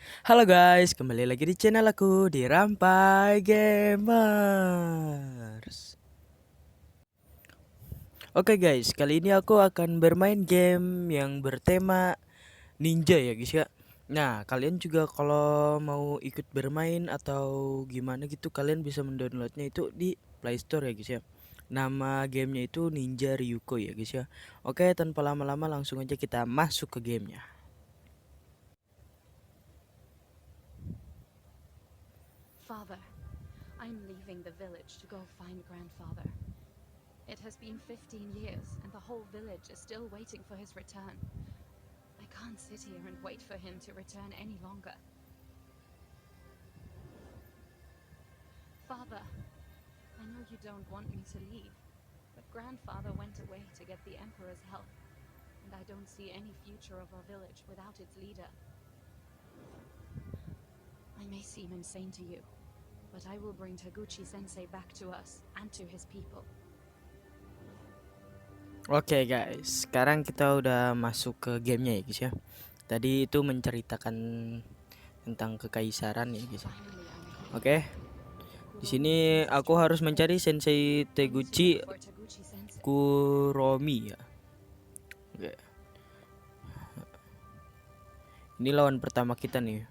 Halo guys, kembali lagi di channel aku di Rampai Gamers. Oke guys, kali ini aku akan bermain game yang bertema ninja ya guys ya. Nah, kalian juga kalau mau ikut bermain atau gimana gitu, kalian bisa mendownloadnya itu di Play Store ya guys ya. Nama gamenya itu Ninja Ryuko ya guys ya. Oke, tanpa lama-lama langsung aja kita masuk ke gamenya. Father, I'm leaving the village to go find grandfather. It has been 15 years, and the whole village is still waiting for his return. I can't sit here and wait for him to return any longer. Father, I know you don't want me to leave, but grandfather went away to get the Emperor's help, and I don't see any future of our village without its leader. I may seem insane to you, but I will bring Taguchi-sensei back to us and to his people. Oke guys, sekarang kita udah masuk ke gamenya ya guys ya. Tadi itu menceritakan tentang kekaisaran ya guys ya. Oke, di sini aku harus mencari Sensei Teguchi Kuromi ya. Oke, ini lawan pertama kita nih.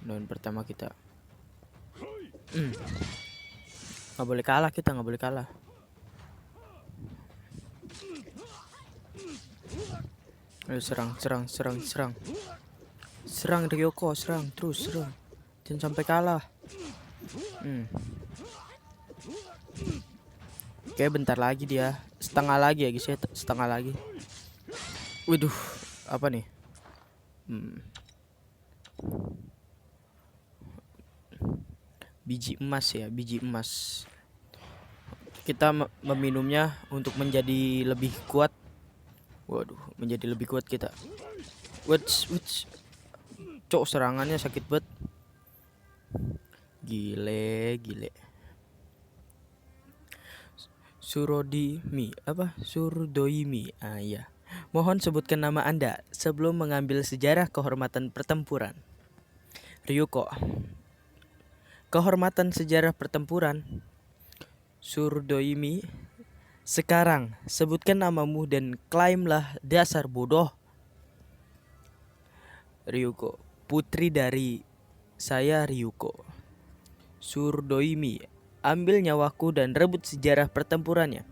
Lawan pertama kita. Nggak boleh kalah kita, nggak boleh kalah. Ayo serang, serang, serang, serang. Serang Ryoko, serang, terus serang. Jangan sampai kalah. Oke, bentar lagi dia. Setengah lagi ya guys ya, setengah lagi. Waduh, apa nih? Biji emas ya, biji emas. Kita meminumnya untuk menjadi lebih kuat. Waduh, menjadi lebih kuat kita. Wuts. Cok, serangannya sakit banget. Gile. Surdoimi. Ah iya. Mohon sebutkan nama Anda sebelum mengambil sejarah kehormatan pertempuran. Ryuko. Kehormatan sejarah pertempuran. Surdoimi. Sekarang sebutkan namamu dan klaimlah dasar bodoh. Ryuko. Putri dari saya Ryuko. Surdoimi. Ambil nyawaku dan rebut sejarah pertempurannya.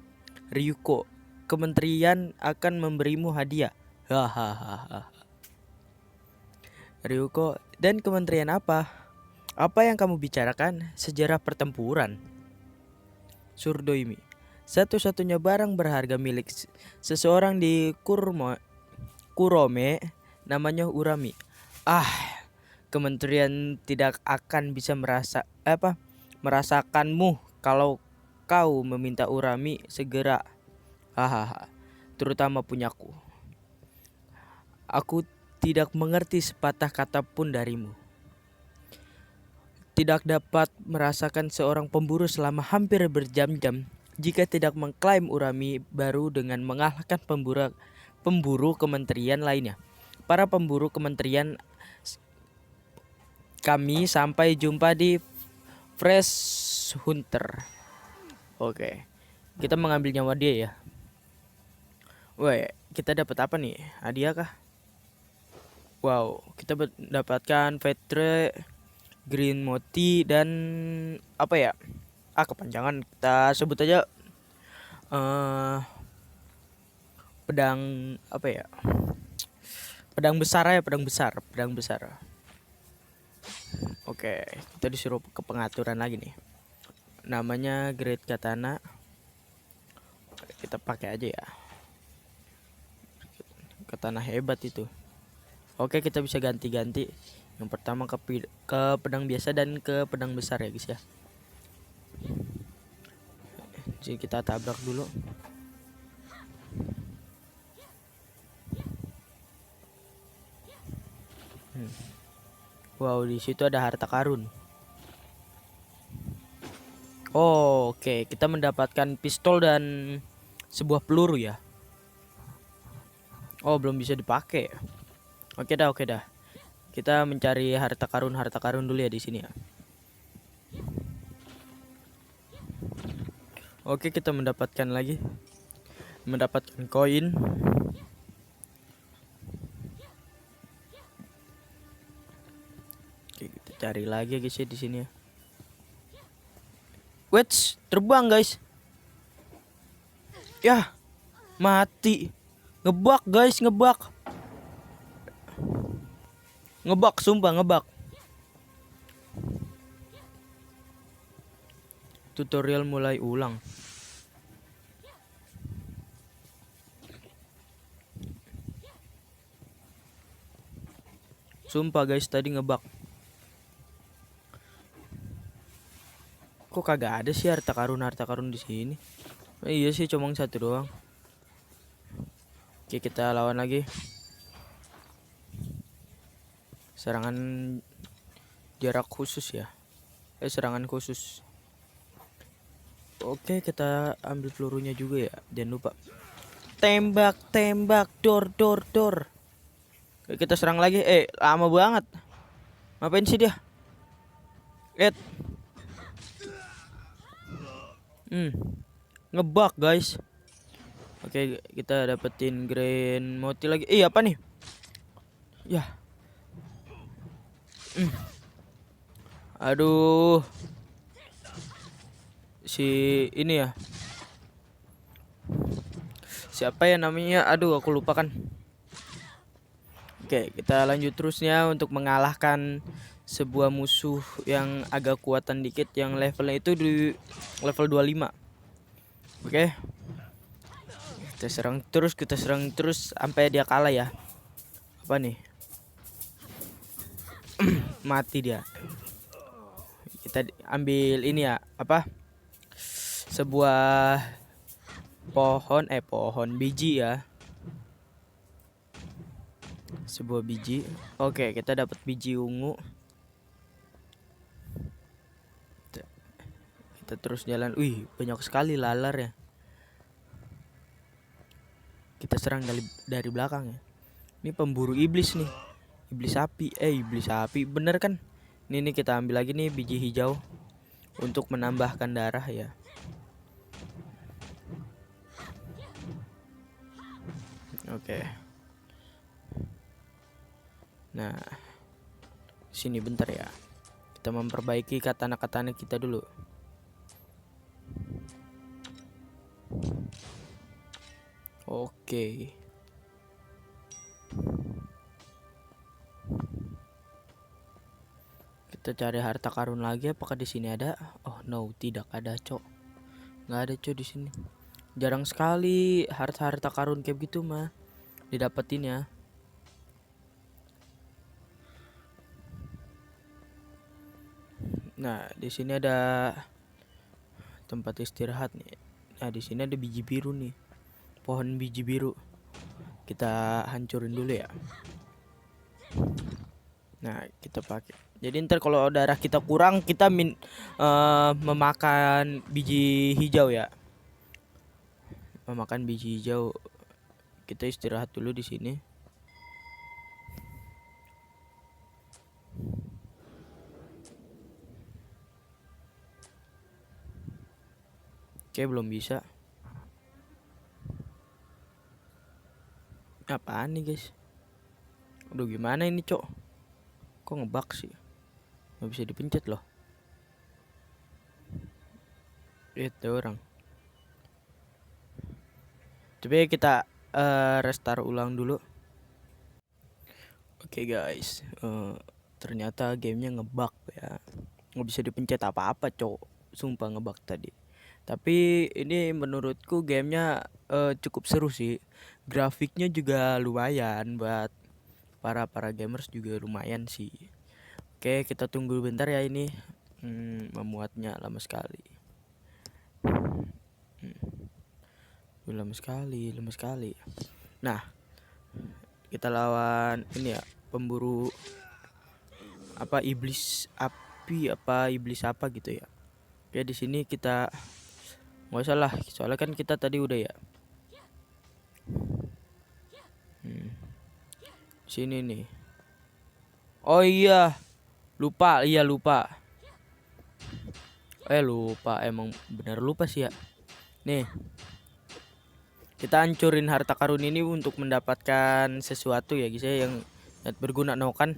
Ryuko. Kementerian akan memberimu hadiah. Hahaha. Ryuko. Dan kementerian apa? Apa yang kamu bicarakan? Sejarah pertempuran. Surdoimi. Satu-satunya barang berharga milik seseorang di Kurome namanya Urami. Kementerian tidak akan bisa merasakanmu kalau kau meminta Urami segera. Hahaha. Terutama punyaku. Aku tidak mengerti sepatah kata pun darimu. Tidak dapat merasakan seorang pemburu selama hampir berjam-jam jika tidak mengklaim Urami baru dengan mengalahkan pemburu kementerian lainnya. Para pemburu kementerian kami sampai jumpa di Fresh Hunter. Oke. Kita mengambil nyawa dia ya. Woi, kita dapat apa nih? Hadiah kah? Wow, kita mendapatkan Vetre, Green Moti, dan apa ya? Kepanjangan, kita sebut aja pedang apa ya? Pedang besar ya, pedang besar. Oke, kita disuruh ke pengaturan lagi nih. Namanya Great Katana. Kita pakai aja ya. Katana hebat itu. Oke, kita bisa ganti-ganti. Yang pertama ke pedang biasa dan ke pedang besar ya guys ya. Jadi kita tabrak dulu. Wow, di situ ada harta karun. Oke, kita mendapatkan pistol dan sebuah peluru ya. Oh, belum bisa dipakai. Oke dah. Kita mencari harta karun dulu ya di sini ya. Oke, kita mendapatkan koin. Oke, kita cari lagi guys ya di sini ya. Wait, terbang guys. Ya, mati. Ngebug guys, ngebug. Ngebug, sumpah ngebug. Tutorial mulai ulang. Sumpah guys, tadi ngebug. Kok kagak ada sih harta karun di sini? Oh, iya sih, cuma satu doang. Oke, kita lawan lagi. Serangan jarak khusus ya. Serangan khusus. Oke, kita ambil pelurunya juga ya. Jangan lupa. Tembak, dor. Oke, kita serang lagi. Lama banget. Ngapain sih dia? Ngebug guys. Oke, kita dapetin Grand Moti lagi. Apa nih? Ya. Aduh. Si ini ya. Siapa ya namanya? Aduh, aku lupa kan. Oke, kita lanjut terusnya untuk mengalahkan sebuah musuh yang agak kuatan dikit, yang levelnya itu di level 25. Oke. Kita serang terus sampai dia kalah ya. Apa nih? Mati dia. Kita ambil ini ya, apa? Sebuah pohon biji ya. Sebuah biji. Oke, kita dapat biji ungu. Kita terus jalan. Wih, banyak sekali lalar ya. Kita serang dari belakang ya. Ini pemburu iblis nih. Iblis api. Bener kan? Ini kita ambil lagi nih biji hijau untuk menambahkan darah ya. Oke. Nah, sini bentar ya. Kita memperbaiki katana kita dulu. Oke. Kita cari harta karun lagi. Apakah di sini ada? Oh no, tidak ada, cok. Nggak ada, cok, di sini. Jarang sekali harta karun kayak gitu mah didapetin ya. Nah, di sini ada tempat istirahat nih. Nah, di sini ada biji biru nih. Pohon biji biru. Kita hancurin dulu ya. Nah, kita pakai. Jadi ntar kalau darah kita kurang, kita memakan biji hijau ya. Memakan biji hijau. Kita istirahat dulu di sini. Oke, belum bisa. Apaan nih guys? Aduh, gimana ini, cok? Kok ngebug sih? Nggak bisa dipencet loh. Itu orang. Coba kita restart ulang dulu. Oke guys, ternyata gamenya ngebug ya. Nggak bisa dipencet apa-apa, cok. Sumpah ngebug tadi. Tapi ini menurutku gamenya cukup seru sih. Grafiknya juga lumayan buat para gamers, juga lumayan sih. Oke, kita tunggu bentar ya ini. Memuatnya lama sekali. Lama sekali. Nah, kita lawan ini ya, pemburu apa, iblis api apa iblis apa gitu ya. Oke, di sini kita nggak usah lah, soalnya kan kita tadi udah ya. Sini nih. Oh iya, lupa, iya lupa. Lupa, emang bener lupa sih ya. Nih, kita hancurin harta karun ini untuk mendapatkan sesuatu ya guys ya, yang berguna no kan.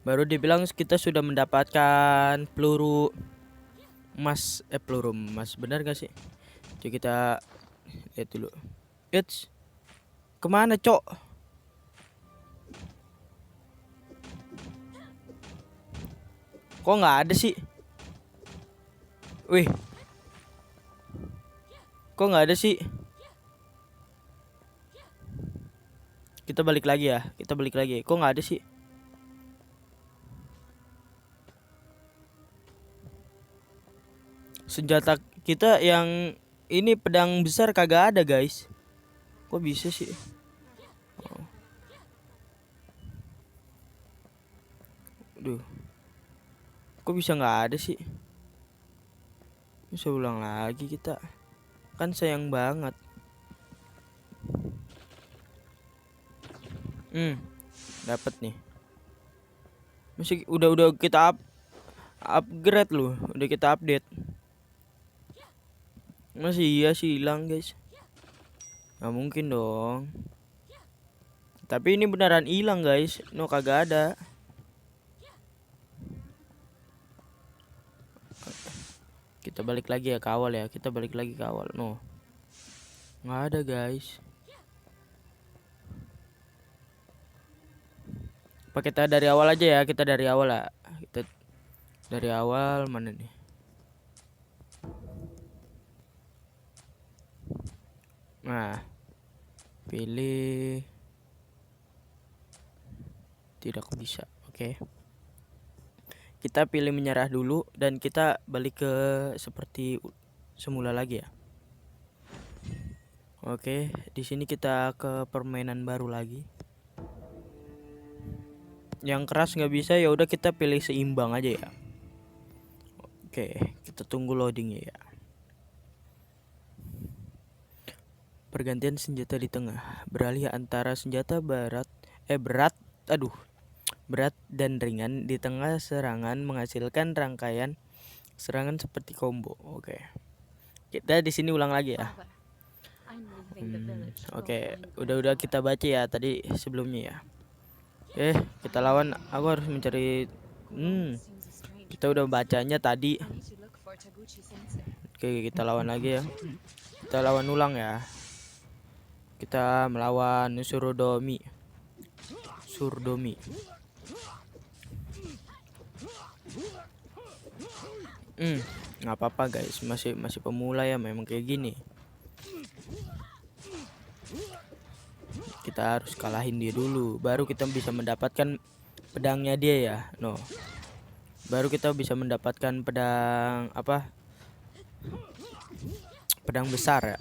Baru dibilang kita sudah mendapatkan peluru emas, peluru emas, benar gak sih? Coba kita lihat dulu. Eits, kemana cok? Kok nggak ada sih? Wih, kok nggak ada sih? Kita balik lagi ya, kita balik lagi. Kok nggak ada sih? Senjata kita yang ini pedang besar kagak ada guys. Kok bisa sih? Oh. Duh, kok bisa nggak ada sih? Bisa ulang lagi kita. Kan sayang banget. Dapat nih. Masih udah kita upgrade loh, udah kita update. Masih iya sih hilang guys. Nggak mungkin dong. Tapi ini beneran hilang guys. No, kagak ada. Kita balik lagi ya ke awal ya. Kita balik lagi ke awal. No, nggak ada guys. Apa kita dari awal aja ya. Kita dari awal lah. Kita dari awal mana nih? Nah, pilih. Tidak bisa. Oke. Kita pilih menyerah dulu dan kita balik ke seperti semula lagi ya. Oke, di sini kita ke permainan baru lagi. Yang keras nggak bisa, ya udah kita pilih seimbang aja ya. Oke, kita tunggu loadingnya ya. Pergantian senjata di tengah. Beralih antara senjata berat dan ringan di tengah serangan menghasilkan rangkaian serangan seperti combo. Oke. Kita di sini ulang lagi ya. Father, I'm leaving the village to go Oke, find udah grandfather. kita baca ya tadi sebelumnya ya. Kita lawan, aku harus mencari Growing seems a strange kita udah place. bacanya tadi. I need to look for Taguchi-sensei. Oke, kita lawan lagi ya. Kita lawan ulang ya. Kita melawan Surdomi. Nggak apa-apa guys, masih pemula ya, memang kayak gini. Kita harus kalahin dia dulu, baru kita bisa mendapatkan pedangnya dia ya. No, baru kita bisa mendapatkan pedang apa? Pedang besar ya.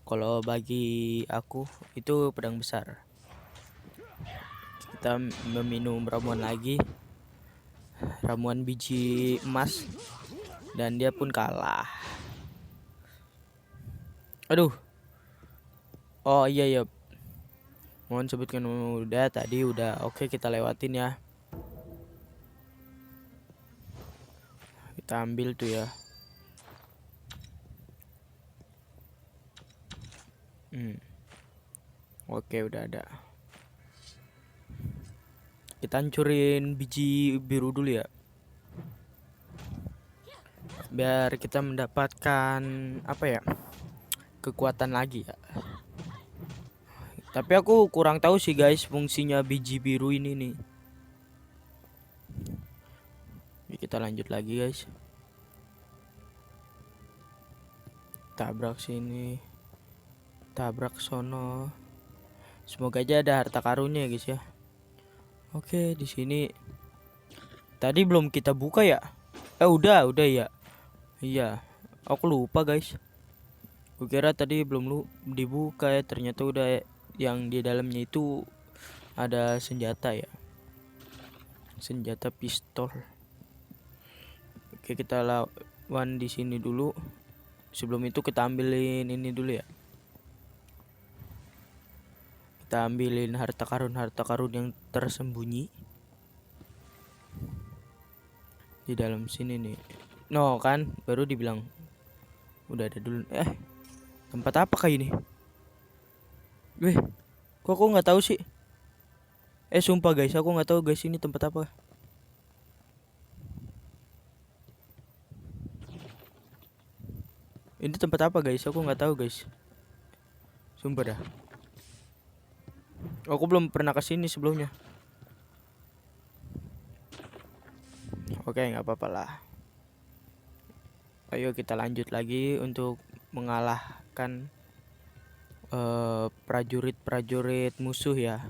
Kalau bagi aku itu pedang besar. Kita meminum ramuan lagi, ramuan biji emas, dan dia pun kalah. Aduh. Oh iya ya. Mohon sebutkan udah tadi udah. Oke, kita lewatin ya. Kita ambil tuh ya. Oke, udah ada. Kita hancurin biji biru dulu ya. Biar kita mendapatkan apa ya? Kekuatan lagi ya. Tapi aku kurang tahu sih guys fungsinya biji biru ini nih. Kita lanjut lagi guys. Tabrak sini. Tabrak sono. Semoga aja ada harta karunnya ya guys ya. Oke, di sini tadi belum kita buka ya? Udah ya. Iya, aku lupa guys. Kukira tadi belum dibuka ya, ternyata udah. Yang di dalamnya itu ada senjata ya. Senjata pistol. Oke, kita lawan di sini dulu. Sebelum itu kita ambilin ini dulu ya. Kita ambilin harta karun yang tersembunyi. Di dalam sini nih. No kan, baru dibilang udah ada dulu. Tempat apa kayak ini? Weh, kok aku nggak tahu sih? Sumpah guys, aku nggak tahu guys ini tempat apa. Ini tempat apa guys? Aku nggak tahu guys. Sumpah dah. Aku belum pernah kesini sebelumnya. Oke, nggak apa-apa lah. Ayo kita lanjut lagi untuk mengalahkan prajurit-prajurit musuh ya.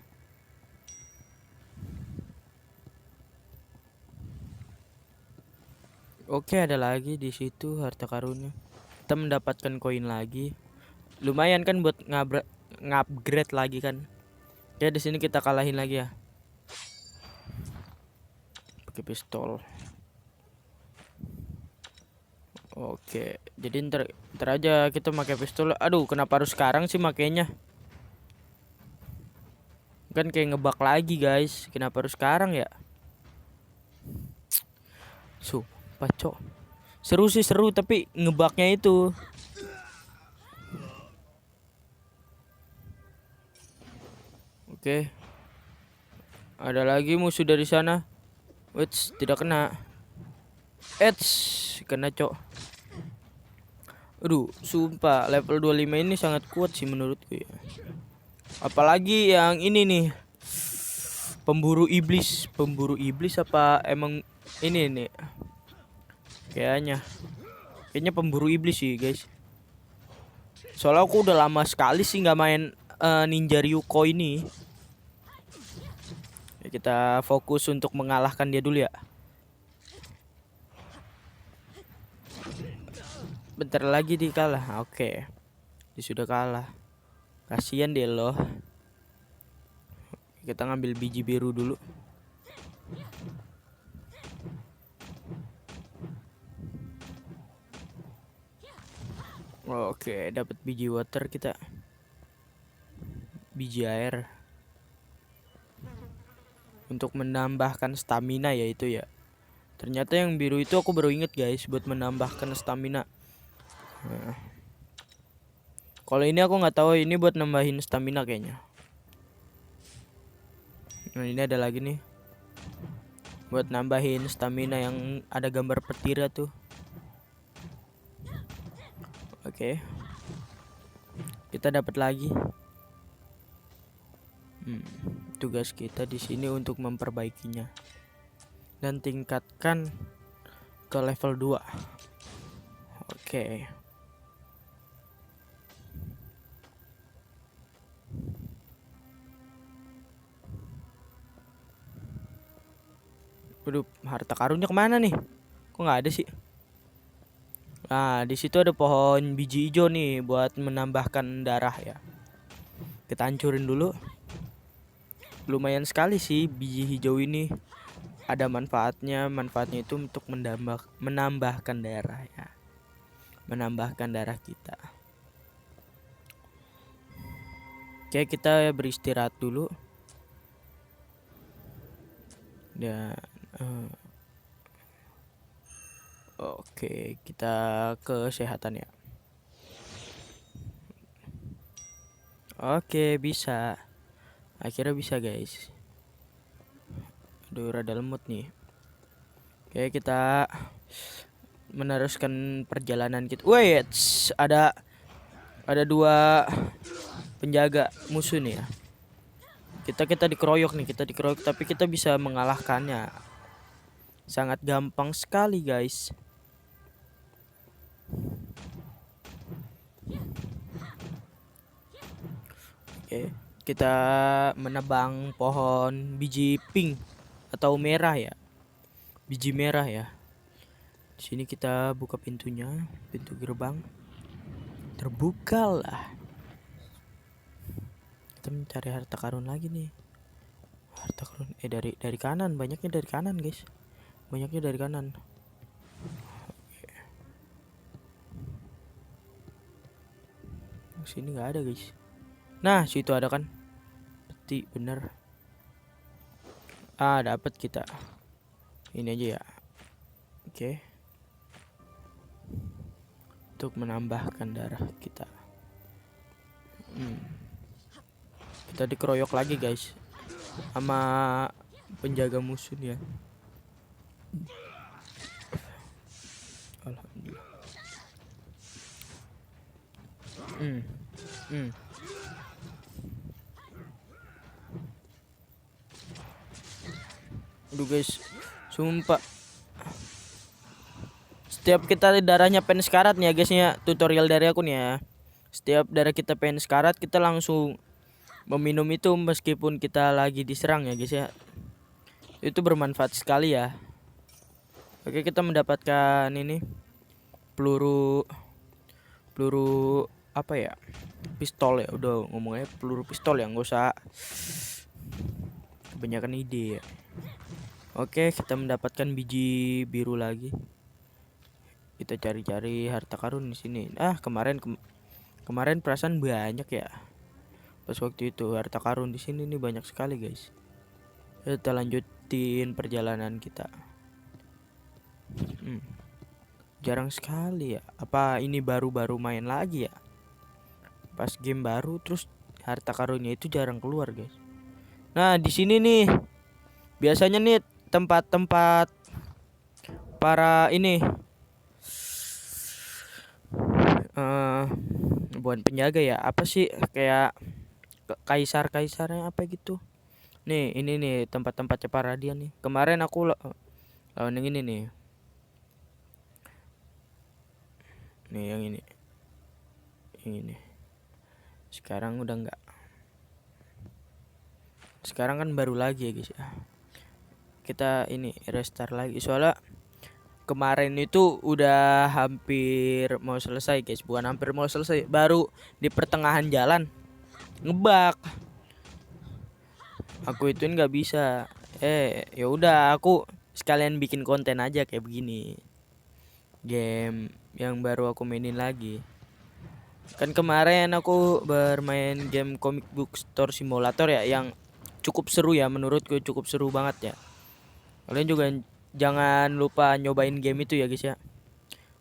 Oke, ada lagi di situ harta karunnya. Kita mendapatkan koin lagi. Lumayan kan buat ngupgrade lagi kan. Oke, di sini kita kalahin lagi ya. Pakai pistol. Oke, jadi ntar aja kita pakai pistol. Aduh, kenapa harus sekarang sih makainya? Kan kayak ngebug lagi guys. Kenapa harus sekarang ya? Sumpah cok. Seru sih seru tapi ngebugnya itu. Oke. Ada lagi musuh dari sana. Wits, tidak kena. Kena cok. Aduh, sumpah level 25 ini sangat kuat sih menurutku ya. Apalagi yang ini nih. Pemburu iblis apa emang ini nih? Kayaknya pemburu iblis sih, guys. Soalnya aku udah lama sekali sih nggak main Ninja Ryuko ini. Ya, kita fokus untuk mengalahkan dia dulu ya. Bentar lagi dikalah. Oke. Dia sudah kalah. Kasihan deh loh. Kita ngambil biji biru dulu. Oke, dapat biji water kita. Biji air. Untuk menambahkan stamina ya itu ya. Ternyata yang biru itu aku baru inget guys buat menambahkan stamina. Nah. Kalau ini aku nggak tahu, ini buat nambahin stamina kayaknya. Nah, ini ada lagi nih. Buat nambahin stamina yang ada gambar petir tuh. Oke. Kita dapat lagi. Tugas kita di sini untuk memperbaikinya dan tingkatkan ke level 2. Oke. Waduh, harta karunnya kemana nih? Kok nggak ada sih? Nah, di situ ada pohon biji hijau nih buat menambahkan darah ya. Kita hancurin dulu. Lumayan sekali sih biji hijau ini. Ada manfaatnya. Manfaatnya itu untuk menambahkan darah ya. Menambahkan darah kita. Oke, kita beristirahat dulu. Dan oke, kita ke kesehatan ya. Oke, bisa. Akhirnya bisa guys. Aduh, rada lemot nih. Oke, kita meneruskan perjalanan kita. Wait, ada 2 penjaga musuh nih ya. Kita dikeroyok nih, tapi kita bisa mengalahkannya. Sangat gampang sekali guys. Oke, kita menebang pohon biji pink atau merah ya. Biji merah ya. Di sini kita buka pintunya, pintu gerbang. Terbukalah. Kita mencari harta karun lagi nih. Harta karun dari kanan, banyaknya dari kanan, guys. Banyaknya dari kanan. Oke. Sini nggak ada, guys. Nah, situ ada kan? Peti, bener. Dapat kita. Ini aja ya. Oke. Untuk menambahkan darah kita. Kita dikeroyok lagi guys sama penjaga musuh ya. Alhamdulillah. Aduh guys, sumpah. Setiap kita darahnya pengen sekarat nih ya guys ya, tutorial dari aku nih ya. Setiap darah kita pengen sekarat, kita langsung meminum itu meskipun kita lagi diserang ya guys ya. Itu bermanfaat sekali ya. Oke, kita mendapatkan ini peluru apa ya? Pistol ya, udah ngomongnya peluru pistol ya, nggak usah kebanyakan ide ya. Oke, kita mendapatkan biji biru lagi. Kita cari-cari harta karun di sini. Kemarin perasaan banyak ya. Pas waktu itu harta karun di sini nih banyak sekali guys. Kita lanjutin perjalanan kita. Jarang sekali ya. Apa ini baru-baru main lagi ya? Pas game baru terus harta karunnya itu jarang keluar guys. Nah di sini nih biasanya nih tempat-tempat para ini bukan penjaga ya, apa sih, kayak kaisarnya apa gitu. Nih ini nih tempat-tempatnya para dia nih. Kemarin aku lawan yang ini nih. Nih yang ini. Sekarang udah enggak. Sekarang kan baru lagi ya guys ya. Kita ini restart lagi soalnya kemarin itu udah hampir mau selesai guys, bukan hampir mau selesai, baru di pertengahan jalan ngebug. Aku ituin nggak bisa. Ya udah aku sekalian bikin konten aja kayak begini. Game yang baru aku mainin lagi. Kan kemarin aku bermain game Comic Book Store Simulator ya, yang cukup seru ya, menurutku cukup seru banget ya. Kalian juga jangan lupa nyobain game itu ya guys ya.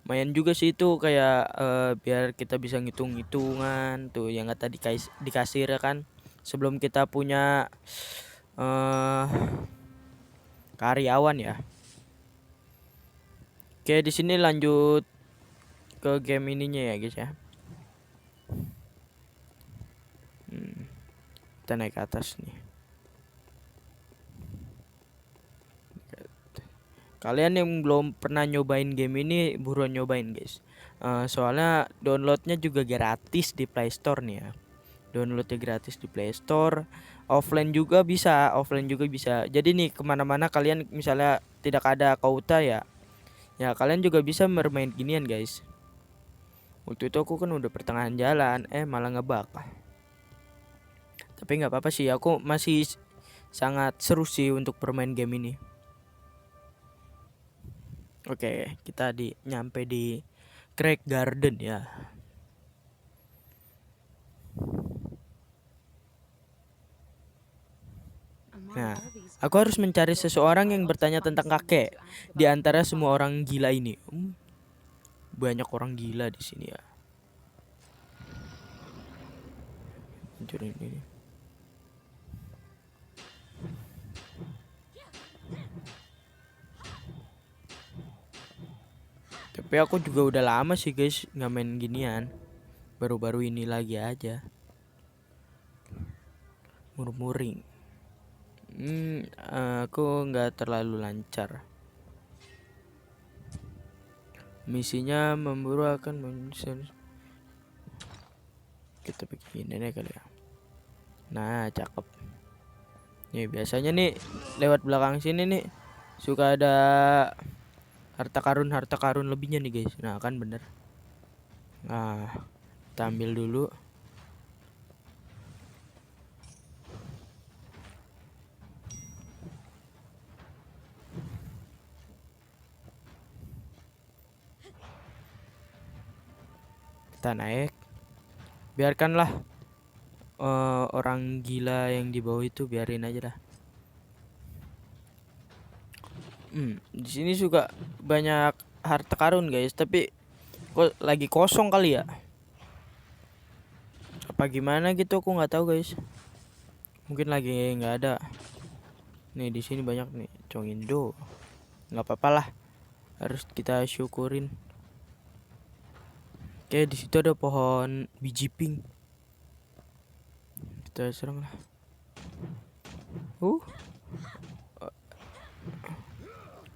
Main juga sih itu kayak biar kita bisa ngitung-ngitungan tuh yang kata di kasir ya kan. Sebelum kita punya karyawan ya. Oke, di sini lanjut ke game ininya ya guys ya. Kita naik ke atas nih. Kalian yang belum pernah nyobain game ini buruan nyobain guys. Soalnya downloadnya juga gratis di Play Store nih ya. Downloadnya gratis di Play Store. Offline juga bisa. Jadi nih kemana-mana kalian misalnya tidak ada kuota ya, kalian juga bisa bermain ginian guys. Waktu itu aku kan udah pertengahan jalan, malah ngebug. Tapi nggak apa-apa sih, aku masih sangat seru sih untuk bermain game ini. Oke, kita nyampe di Craig Garden ya. Nah, aku harus mencari seseorang yang bertanya tentang kakek di antara semua orang gila ini. Banyak orang gila di sini ya. Hancurin ini. Tapi aku juga udah lama sih guys nggak main ginian. Baru-baru ini lagi aja. Murmuring. Aku nggak terlalu lancar. Misinya memburu akan manusia. Kita bikin ini kali ya. Nah, cakep. Nih biasanya nih lewat belakang sini nih suka ada harta karun lebihnya nih guys. Nah kan bener. Nah kita ambil dulu. Kita naik. Biarkanlah orang gila yang di bawah itu, biarin aja dah. Di sini juga banyak harta karun guys, tapi kok lagi kosong kali ya? Apa gimana gitu aku nggak tahu guys. Mungkin lagi nggak ada. Nih di sini banyak nih Chongindo. Nggak apa-apa lah, harus kita syukurin. Oke, di situ ada pohon biji pink. Kita serang lah.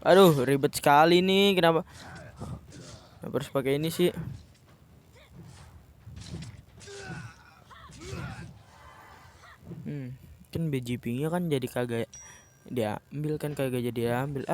Aduh, ribet sekali nih. Kenapa harus pakai ini sih? Kan biji pinknya kan jadi kagak diambil, kan kagak jadi ambil.